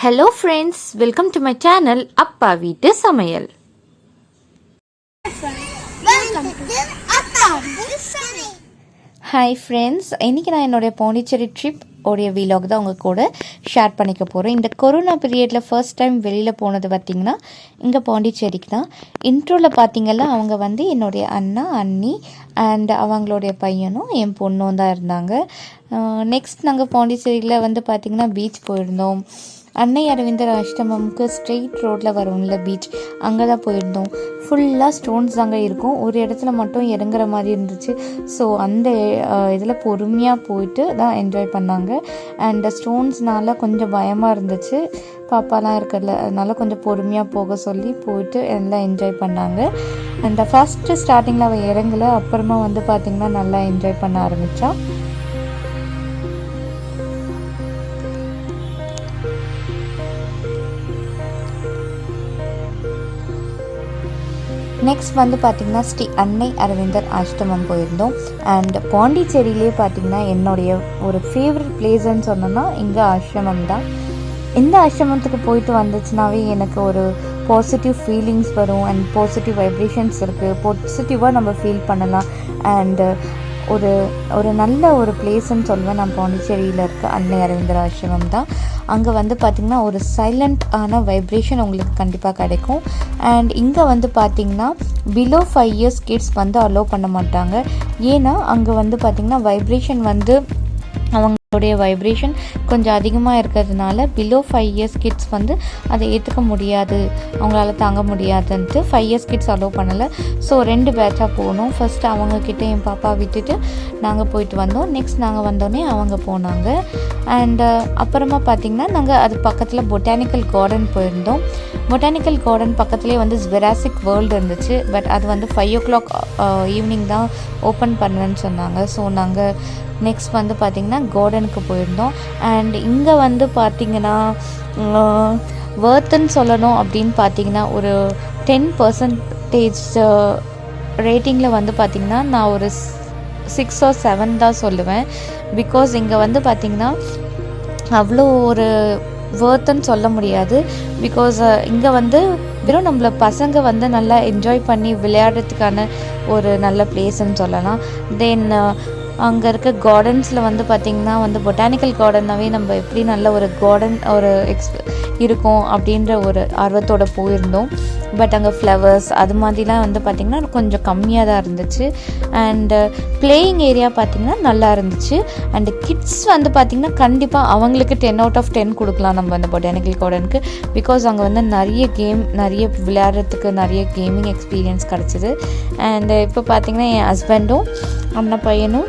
Hello friends, welcome to my channel அப்பா வீட்டு சமையல். ஹாய் ஃப்ரெண்ட்ஸ், இன்றைக்கி நான் என்னுடைய பாண்டிச்சேரி ட்ரிப் உடைய வீலாக் தான் உங்கள் கூட ஷேர் பண்ணிக்க போகிறேன். இந்த கொரோனா பீரியடில் ஃபர்ஸ்ட் டைம் வெளியில் போனது பார்த்திங்கன்னா இங்கே பாண்டிச்சேரிக்கு தான். இன்ட்ரோவில் பார்த்திங்கன்னா அவங்க வந்து என்னுடைய அண்ணா அண்ணி அண்ட் அவங்களுடைய பையனும் என் பொண்ணும் தான் இருந்தாங்க. நெக்ஸ்ட் நாங்கள் பாண்டிச்சேரியில் வந்து பார்த்திங்கன்னா பீச் போயிருந்தோம். அன்னை அரவிந்தர் ஆஷ்ரமம்க்கு ஸ்ட்ரெயிட் ரோட்டில் வரும்ல பீச், அங்கே தான் போயிருந்தோம். ஃபுல்லாக ஸ்டோன்ஸ் தாங்க இருக்கும். ஒரு இடத்துல மட்டும் இறங்குற மாதிரி இருந்துச்சு. ஸோ அந்த இதில் பொறுமையாக போயிட்டு தான் என்ஜாய் பண்ணாங்க. அண்ட் ஸ்டோன்ஸ்னால கொஞ்சம் பயமாக இருந்துச்சு, பாப்பாலாம் இருக்கிறதுல, அதனால கொஞ்சம் பொறுமையாக போக சொல்லி போயிட்டு எல்லாம் என்ஜாய் பண்ணாங்க. அண்ட் ஃபஸ்ட்டு ஸ்டார்டிங்கில் அவள் இறங்கலை, அப்புறமா வந்து பார்த்திங்கன்னா நல்லா என்ஜாய் பண்ண ஆரம்பித்தா. நெக்ஸ்ட் வந்து பார்த்திங்கன்னா ஸ்ரீ அன்னை அரவிந்தர் ஆஷ்ரமம் போயிருந்தோம். அண்ட் பாண்டிச்சேரியிலே பார்த்திங்கன்னா என்னுடைய ஒரு ஃபேவரட் பிளேஸ்ன்னு சொன்னோன்னா இங்கே ஆஷ்ரமம் தான். இந்த ஆஷ்ரமத்துக்கு போயிட்டு வந்துச்சுனாவே எனக்கு ஒரு பாசிட்டிவ் ஃபீலிங்ஸ் வரும் அண்ட் பாசிட்டிவ் வைப்ரேஷன்ஸ் இருக்குது. பாசிட்டிவாக நம்ம ஃபீல் பண்ணலாம். அண்டு ஒரு நல்ல ஒரு பிளேஸ்ன்னு சொல்லுவேன் நான். பாண்டிச்சேரியில் இருக்க அன்னை அரவிந்தர் ஆஷ்ரமம் தான். அங்கே வந்து பார்த்திங்கன்னா ஒரு சைலண்ட்டான வைப்ரேஷன் உங்களுக்கு கண்டிப்பாக கிடைக்கும். அண்ட் இங்கே வந்து பார்த்திங்கன்னா பிலோ 5 years கிட்ஸ் வந்து அலோவ் பண்ண மாட்டாங்க. ஏன்னா அங்கே வந்து பார்த்திங்கன்னா வைப்ரேஷன் வந்து அவங்களுடைய வைப்ரேஷன் கொஞ்சம் அதிகமாக இருக்கிறதுனால பிலோ 5 years கிட்ஸ் வந்து அதை ஏற்றுக்க முடியாது, அவங்களால தாங்க முடியாதுன்ட்டு 5 years கிட்ஸ் அலோவ் பண்ணலை. ஸோ 2 பேட்சாக போகணும். ஃபஸ்ட்டு அவங்கக்கிட்ட என் பாப்பா விட்டுட்டு நாங்கள் போயிட்டு வந்தோம். நெக்ஸ்ட் நாங்கள் வந்தோடனே அவங்க போனாங்க. அண்டு அப்புறமா பார்த்திங்கன்னா நாங்கள் அது பக்கத்தில் பொட்டானிக்கல் கார்டன் போயிருந்தோம். பொட்டானிக்கல் கார்டன் பக்கத்துலேயே வந்து ஜுராசிக் வேர்ல்டு இருந்துச்சு. பட் அது வந்து 5 o'clock ஈவினிங் தான் ஓப்பன் பண்ணுவேன்னு சொன்னாங்க. ஸோ நாங்கள் நெக்ஸ்ட் வந்து பார்த்திங்கன்னா கார்டனுக்கு போயிருந்தோம். அண்ட் இங்கே வந்து பார்த்திங்கன்னா வர்த்துன்னு சொல்லணும் அப்படின்னு பார்த்திங்கன்னா ஒரு 10% ரேட்டிங்கில் வந்து பார்த்திங்கன்னா நான் ஒரு 6 or 7 தான் சொல்லுவேன். பிகாஸ் இங்கே வந்து பார்த்திங்கன்னா அவ்வளோ ஒரு வர்த்துன்னு சொல்ல முடியாது. பிகாஸ் இங்கே வந்து வெறும் நம்மள பசங்க வந்து நல்லா என்ஜாய் பண்ணி விளையாடுறதுக்கான ஒரு நல்ல பிளேஸ்ன்னு சொல்லலாம். தென் அங்கே இருக்க கார்டன்ஸில் வந்து பார்த்திங்கன்னா வந்து பொட்டானிக்கல் கார்டன்னாவே நம்ம எப்படி நல்ல ஒரு கார்டன் ஒரு இருக்கும் அப்படின்ற ஒரு ஆர்வத்தோடு போயிருந்தோம். பட் அங்கே ஃப்ளவர்ஸ் அது மாதிரிலாம் வந்து பார்த்திங்கன்னா கொஞ்சம் கம்மியாக தான் இருந்துச்சு. அண்டு பிளேயிங் ஏரியா பார்த்திங்கன்னா நல்லா இருந்துச்சு. அண்டு கிட்ஸ் வந்து பார்த்திங்கன்னா கண்டிப்பாக அவங்களுக்கு 10 out of 10 கொடுக்கலாம் நம்ம அந்த பொட்டானிக்கல் கார்டனுக்கு. பிகாஸ் அங்கே வந்து நிறைய விளையாடுறதுக்கு நிறைய கேமிங் எக்ஸ்பீரியன்ஸ் கிடச்சிது. அண்டு இப்போ பார்த்திங்கன்னா என் ஹஸ்பண்டும் அண்ணா பையனும்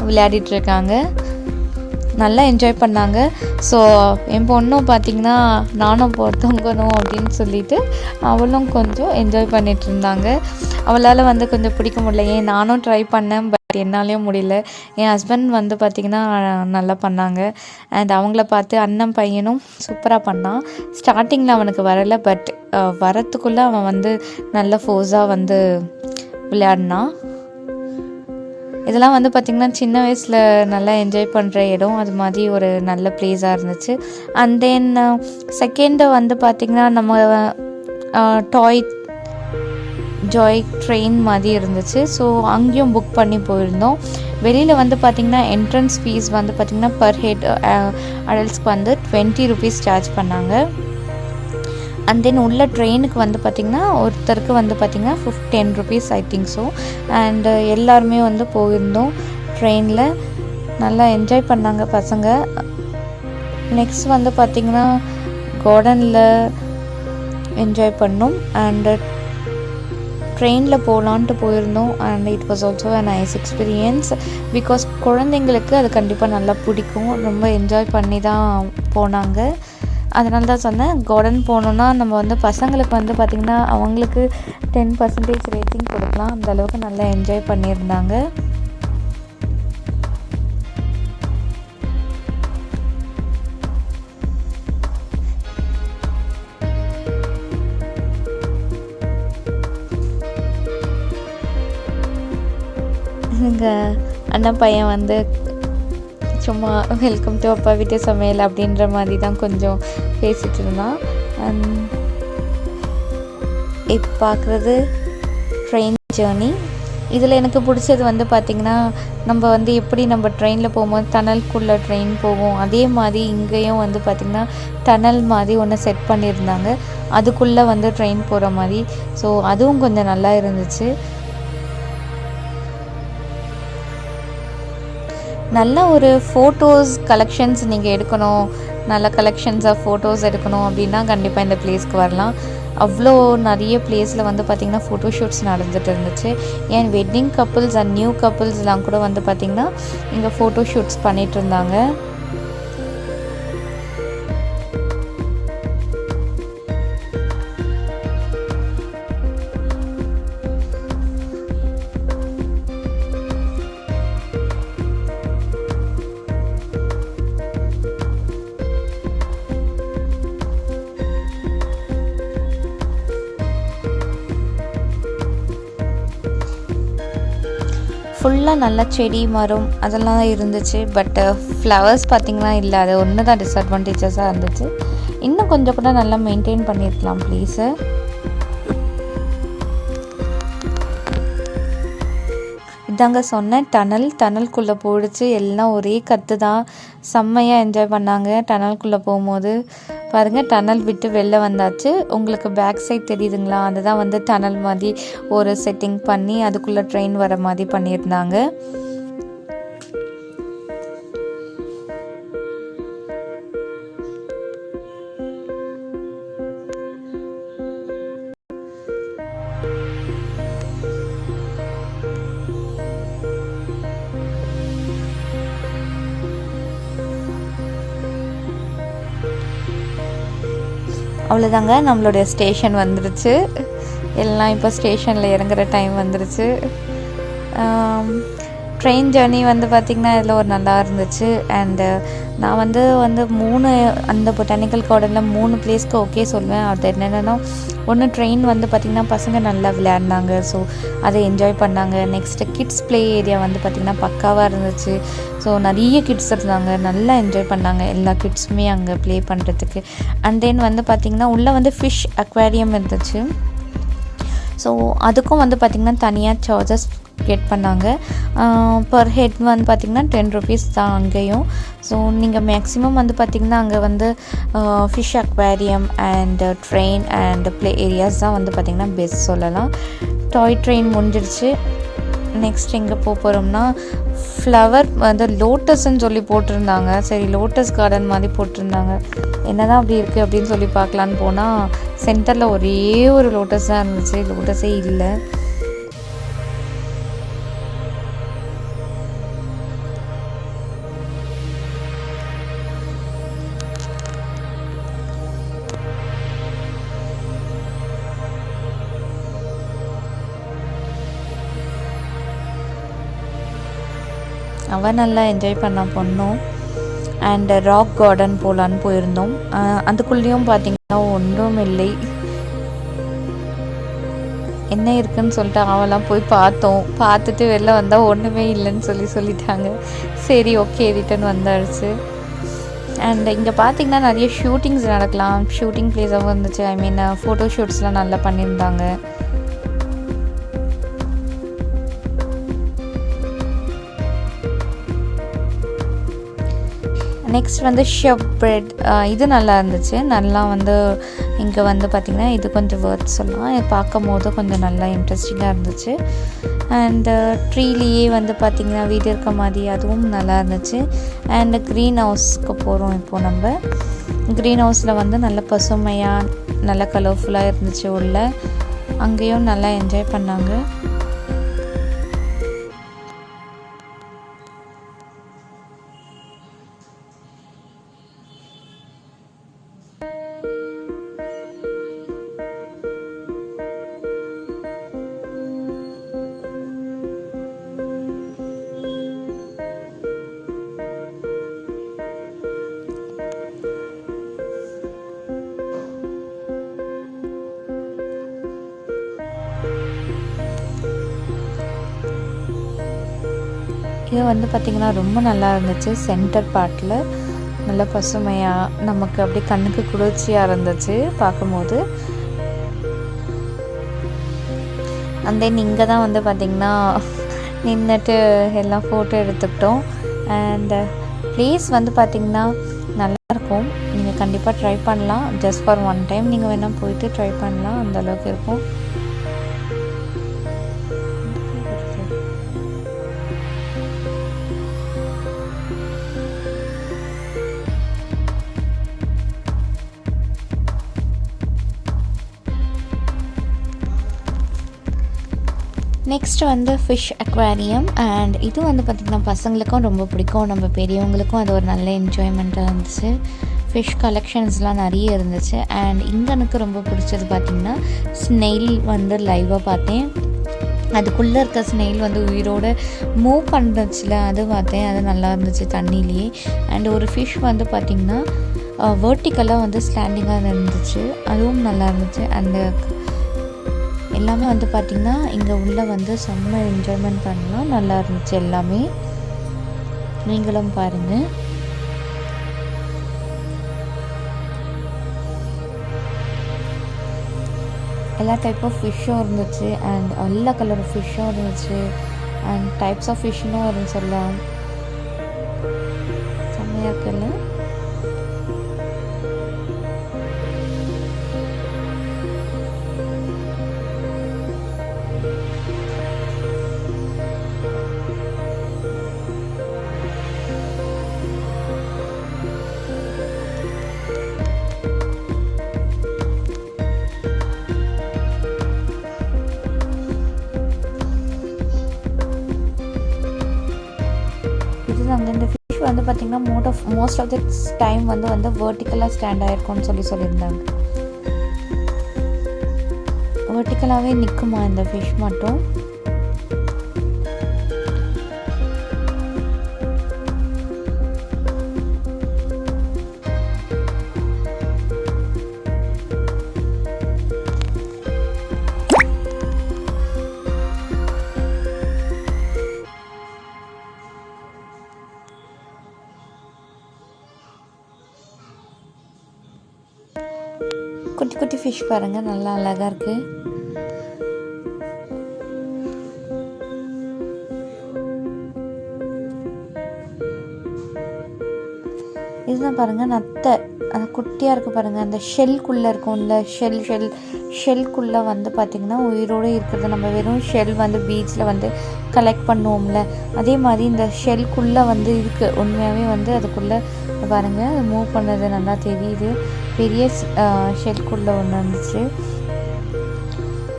விளையாடிட்டுருக்காங்க, நல்லா என்ஜாய் பண்ணாங்க. ஸோ என் பொண்ணும் பார்த்திங்கன்னா நானும் பொறுத்தவங்கணும் அப்படின்னு சொல்லிட்டு அவளும் கொஞ்சம் என்ஜாய் பண்ணிகிட்டு இருந்தாங்க. அவளால் வந்து கொஞ்சம் பிடிக்க முடியல. ஏன் நானும் ட்ரை பண்ணேன், பட் என்னாலேயும் முடியல. என் ஹஸ்பண்ட் வந்து பார்த்திங்கன்னா நல்லா பண்ணாங்க. அண்ட் அவங்கள பார்த்து அண்ணன் பையனும் சூப்பராக பண்ணான். ஸ்டார்டிங்கில் அவனுக்கு வரலை, பட் வரத்துக்குள்ளே அவன் வந்து நல்ல ஃபோர்ஸாக வந்து விளையாடினான். இதெல்லாம் வந்து பார்த்திங்கன்னா சின்ன வயசில் நல்லா என்ஜாய் பண்ணுற இடம், அது மாதிரி ஒரு நல்ல ப்ளேஸாக இருந்துச்சு. அண்ட் தென் செகண்டு வந்து பார்த்திங்கன்னா நம்ம ஜாய் ட்ரெயின் மாதிரி இருந்துச்சு. ஸோ அங்கேயும் புக் பண்ணி போயிருந்தோம். வெளியில் வந்து பார்த்திங்கன்னா என்ட்ரன்ஸ் ஃபீஸ் வந்து பார்த்திங்கன்னா பர் ஹெட் அடல்ட்ஸ்க்கு வந்து 20 rupees சார்ஜ் பண்ணாங்க. அண்ட் தென் உள்ள ட்ரெயினுக்கு வந்து பார்த்திங்கன்னா ஒருத்தருக்கு வந்து பார்த்திங்கன்னா 10 rupees I think so. And எல்லாருமே வந்து போயிருந்தோம் ட்ரெயினில், நல்லா என்ஜாய் பண்ணாங்க பசங்க. நெக்ஸ்ட் வந்து பார்த்திங்கன்னா கார்டனில் என்ஜாய் பண்ணோம். அண்டு ட்ரெயினில் போகலான்ட்டு போயிருந்தோம். And it was also a nice experience. Because குழந்தைங்களுக்கு அது கண்டிப்பாக நல்லா பிடிக்கும், ரொம்ப என்ஜாய் பண்ணி தான் போனாங்க. அதனால தான் சொன்னேன், கார்டன் போகணுன்னா நம்ம வந்து பசங்களுக்கு வந்து பார்த்திங்கன்னா அவங்களுக்கு 10% ரேட்டிங் கொடுக்கலாம். அந்தளவுக்கு நல்லா என்ஜாய் பண்ணியிருந்தாங்க. எங்கள் அண்ணன் பையன் வந்து சும்மா வெல்கம் டு அப்பா வீட்டு சமையல் அப்படின்ற மாதிரி தான் கொஞ்சம் பேசிகிட்டு இருந்தான். இப்போ பார்க்குறது ட்ரெயின் ஜேர்னி. இதில் எனக்கு பிடிச்சது வந்து பார்த்திங்கன்னா, நம்ம வந்து எப்படி நம்ம ட்ரெயினில் போகும்போது டனல்குள்ளே ட்ரெயின் போகும், அதே மாதிரி இங்கேயும் வந்து பார்த்திங்கன்னா டனல் மாதிரி ஒன்று செட் பண்ணியிருந்தாங்க. அதுக்குள்ளே வந்து ட்ரெயின் போகிற மாதிரி. ஸோ அதுவும் கொஞ்சம் நல்லா இருந்துச்சு. நல்ல ஒரு ஃபோட்டோஸ் கலெக்ஷன்ஸ் நீங்கள் எடுக்கணும், நல்ல கலெக்ஷன்ஸ் ஆஃப் ஃபோட்டோஸ் எடுக்கணும் அப்படின்னா கண்டிப்பாக இந்த பிளேஸ்க்கு வரலாம். அவ்வளோ நிறைய பிளேஸில் வந்து பார்த்திங்கன்னா ஃபோட்டோ ஷூட்ஸ் நடந்துகிட்டு இருந்துச்சு. ஏன் வெட்டிங் கப்புள்ஸ் அண்ட் நியூ கப்புள்ஸ்லாம் கூட வந்து பார்த்திங்கன்னா இங்கே ஃபோட்டோ ஷூட்ஸ் பண்ணிகிட்டு இருந்தாங்க. ஃபுல்லாக நல்லா செடி மரம் அதெல்லாம் இருந்துச்சு. பட்டு ஃப்ளவர்ஸ் பார்த்திங்கன்னா இல்லை, அது ஒன்று தான் டிஸ்அட்வான்டேஜஸாக இருந்துச்சு. இன்னும் கொஞ்சம் கூட நல்லா மெயின்டைன் பண்ணியிருக்கலாம் ப்ளீஸு. இதாங்க சொன்னேன், டனல்குள்ளே போயிடுச்சு. எல்லாம் ஒரே கற்று தான். செம்மையாக என்ஜாய் பண்ணாங்க டனல்குள்ளே போகும்போது. பாருங்கள், டனல் விட்டு வெளில வந்தாச்சு. உங்களுக்கு பேக் சைட் தெரியுதுங்களா, அதுதான் வந்து டனல் மாதிரி ஒரு செட்டிங் பண்ணி அதுக்குள்ளே ட்ரெயின் வர மாதிரி பண்ணியிருந்தாங்க. அவ்வளோதாங்க, நம்மளுடைய ஸ்டேஷன் வந்துடுச்சு. எல்லாம் இப்போ ஸ்டேஷனில் இறங்குற டைம் வந்துடுச்சு. ட்ரெயின் ஜேர்னி வந்து பார்த்திங்கன்னா இதில் ஒரு நல்லா இருந்துச்சு. அண்டு நான் வந்து 3 அந்த பொட்டானிக்கல் கார்டனில் 3 பிளேஸ்க்கு ஓகே சொல்லுவேன். அது என்னென்னா, ஒன்று ட்ரெயின் வந்து பார்த்திங்கன்னா பசங்க நல்லா விளையாடினாங்க, ஸோ அதை என்ஜாய் பண்ணாங்க. நெக்ஸ்ட்டு கிட்ஸ் ப்ளே ஏரியா வந்து பார்த்திங்கன்னா பக்காவாக இருந்துச்சு. ஸோ நிறைய கிட்ஸ் இருந்தாங்க, நல்லா என்ஜாய் பண்ணாங்க எல்லா கிட்ஸுமே அங்கே ப்ளே பண்ணுறதுக்கு. அண்ட் தென் வந்து பார்த்திங்கன்னா உள்ளே வந்து ஃபிஷ் அக்வேரியம் இருந்துச்சு. ஸோ அதுக்கும் வந்து பார்த்திங்கன்னா தனியாக சார்ஜஸ் கெட் பண்ணாங்க. பர் ஹெட் வந்து பார்த்திங்கன்னா 10 rupees தான் அங்கேயும். ஸோ நீங்கள் மேக்ஸிமம் வந்து பார்த்திங்கன்னா அங்கே வந்து fish aquarium and train and play areas தான் வந்து பார்த்திங்கன்னா பெஸ்ட் சொல்லலாம். டாய் ட்ரெயின் முடிஞ்சிருச்சு. நெக்ஸ்ட் எங்கே போகிறோம்னா, ஃப்ளவர் வந்து லோட்டஸ்ன்னு சொல்லி போட்டிருந்தாங்க. சரி, லோட்டஸ் கார்டன் மாதிரி போட்டிருந்தாங்க. என்ன தான் அப்படி இருக்குது அப்படின்னு சொல்லி பார்க்கலான்னு போனால் சென்டரில் ஒரே ஒரு லோட்டஸ் தான் இருந்துச்சு, லோட்டஸே இல்லை. அவன் நல்லா என்ஜாய் பண்ண பொண்ணும். அண்ட் ராக் கார்டன் போகலான்னு போயிருந்தோம். அதுக்குள்ளேயும் பார்த்திங்கன்னா ஒன்றும் இல்லை. என்ன இருக்குன்னு சொல்லிட்டு அவெல்லாம் போய் பார்த்தோம். பார்த்துட்டு வெளில வந்தால் ஒன்றுமே இல்லைன்னு சொல்லிட்டாங்க. சரி, ஓகே, ரிட்டன் வந்தாச்சு. அண்ட் இங்கே பார்த்திங்கன்னா நிறைய ஷூட்டிங்ஸ் நடக்கலாம். ஷூட்டிங் பிளேஸாகவும் இருந்துச்சு. ஐ மீன் ஃபோட்டோ ஷூட்ஸ்லாம் நல்லா பண்ணியிருந்தாங்க. நெக்ஸ்ட் வந்து ஷெஃப் பிரெட், இது நல்லா இருந்துச்சு. நல்லா வந்து இங்கே வந்து பார்த்திங்கன்னா இது கொஞ்சம் வேர்த் சொல்லலாம். இது பார்க்கும் போது கொஞ்சம் நல்லா இன்ட்ரெஸ்டிங்காக இருந்துச்சு. அண்டு ட்ரீலேயே வந்து பார்த்திங்கன்னா வீடு இருக்க மாதிரி அதுவும் நல்லா இருந்துச்சு. அண்டு க்ரீன் ஹவுஸ்க்கு போகிறோம் இப்போது. நம்ம க்ரீன் ஹவுஸில் வந்து நல்ல பசுமையாக நல்ல கலர்ஃபுல்லாக இருந்துச்சு உள்ள. அங்கேயும் நல்லா என்ஜாய் பண்ணாங்க. இது வந்து பார்த்திங்கன்னா ரொம்ப நல்லா இருந்துச்சு. சென்டர் பார்ட்டில் நல்லா பசுமையாக நமக்கு அப்படியே கண்ணுக்கு குளிர்ச்சியாக இருந்துச்சு பார்க்கும்போது. அண்ட் தென் இங்கே தான் வந்து பார்த்திங்கன்னா நின்றுட்டு எல்லாம் ஃபோட்டோ எடுத்துக்கிட்டோம். அண்ட் ப்ளேஸ் வந்து பார்த்திங்கன்னா நல்லாயிருக்கும். நீங்கள் கண்டிப்பாக ட்ரை பண்ணலாம். ஜஸ்ட் ஃபார் ஒன் டைம் நீங்கள் வேணால் போயிட்டு ட்ரை பண்ணலாம். அந்தளவுக்கு இருக்கும். நெக்ஸ்ட் வந்து ஃபிஷ் அக்வாரியம். அண்ட் இது வந்து பார்த்திங்கன்னா பசங்களுக்கும் ரொம்ப பிடிக்கும், நம்ம பெரியவங்களுக்கும் அது ஒரு நல்ல என்ஜாய்மெண்ட்டாக இருந்துச்சு. ஃபிஷ் கலெக்ஷன்ஸ்லாம் நிறைய இருந்துச்சு. அண்ட் இங்கே எனக்கு ரொம்ப பிடிச்சது பார்த்திங்கன்னா ஸ்னெயில் வந்து லைவாக பார்த்தேன். அதுக்குள்ளே இருக்க ஸ்னெயில் வந்து உயிரோடு மூவ் பண்ணுச்சுல, அது பார்த்தேன். அது நல்லா இருந்துச்சு தண்ணியிலேயே. அண்ட் ஒரு ஃபிஷ் வந்து பார்த்திங்கன்னா வேர்ட்டிக்கலாக வந்து ஸ்டாண்டிங்காக இருந்துச்சு, அதுவும் நல்லா இருந்துச்சு. அண்டு எல்லாமே வந்து பார்த்திங்கன்னா இங்கே உள்ளே வந்து செம்ம என்ஜாய்மெண்ட் பண்ணலாம். நல்லா இருந்துச்சு எல்லாமே. நீங்களும் பாருங்கள். எல்லா டைப் ஆஃப் ஃபிஷ்ஷும் இருந்துச்சு. அண்ட் எல்லா கலர் ஃபிஷ்ஷும் இருந்துச்சு. அண்ட் டைப்ஸ் ஆஃப் ஃபிஷ்ஷும் இருந்துச்சு. எல்லாம் செம்மையாக இருக்குல்ல. அங்கே இந்த ஃபிஷ் வந்து பார்த்திங்கன்னா மோஸ்ட் ஆஃப் த டைம் வந்து வேர்ட்டிக்கலாக ஸ்டாண்ட் ஆகிருக்கும்னு சொல்லியிருந்தாங்க. வேர்ட்டிக்கலாகவே நிற்குமா இந்த ஃபிஷ் மட்டும். குட்டி குட்டி ஃபிஷ் பாருங்கள், நல்லா அழகாக இருக்குது. இதுதான் பாருங்கள் நத்தை, அந்த குட்டியாக இருக்குது பாருங்கள். அந்த ஷெல்குள்ளே இருக்கும்ல, ஷெல்குள்ளே வந்து பார்த்திங்கன்னா உயிரோடு இருக்கிறது. நம்ம வெறும் ஷெல் வந்து பீச்சில் வந்து கலெக்ட் பண்ணுவோம்ல, அதே மாதிரி இந்த ஷெல்குள்ளே வந்து இருக்குது. உண்மையாகவே வந்து அதுக்குள்ளே பாருங்கள், அது மூவ் பண்ணது நல்லா தெரியுது. பெரிய ஷெல்குள்ளே ஒன்று இருந்துச்சு.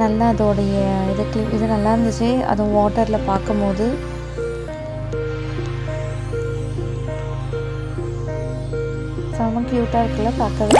நல்லா அதோடைய இது நல்லா இருந்துச்சு. அதுவும் வாட்டரில் பார்க்கும்போது செம்ம க்யூட்டாக இருக்குல்ல பார்க்கவே.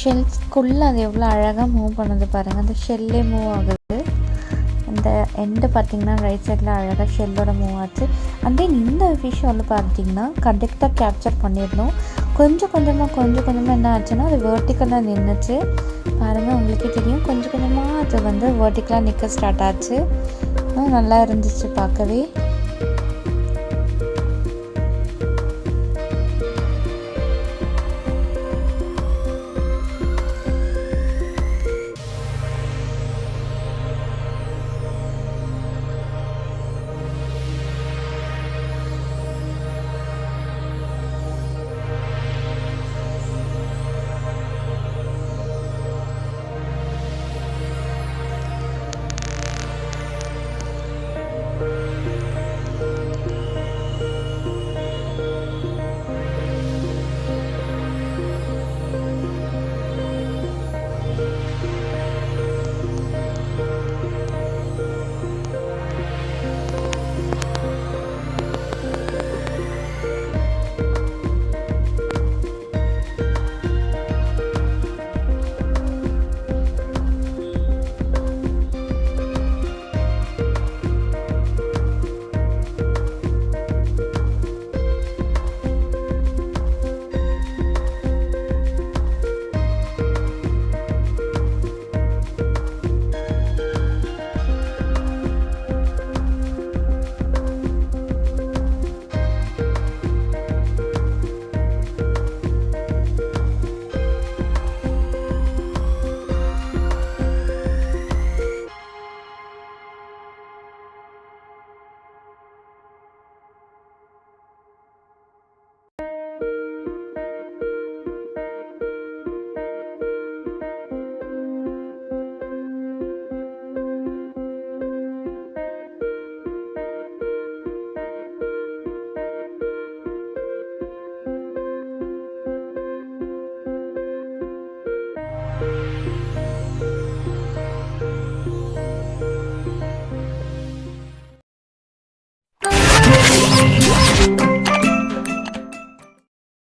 ஷெல்ஸ்குள்ளே அது எவ்வளோ அழகாக மூவ் பண்ணுது பாருங்கள். அந்த ஷெல்லே மூவ் ஆகுது. அந்த எண்டு பார்த்திங்கன்னா ரைட் சைடில் அழகாக ஷெல்லோட மூவ் ஆச்சு. அண்ட் தென் இந்த ஃபிஷ் வந்து பார்த்திங்கன்னா கரெக்டாக கேப்சர் பண்ணிடணும். கொஞ்சம் கொஞ்சமாக என்ன ஆச்சுன்னா அது வேர்ட்டிக்கலாக நின்றுச்சு பாருங்கள். உங்களுக்கே தெரியும், கொஞ்சம் கொஞ்சமாக அது வந்து வேர்ட்டிக்கலாக நிற்க ஸ்டார்ட் ஆச்சு. நல்லா இருந்துச்சு பார்க்கவே.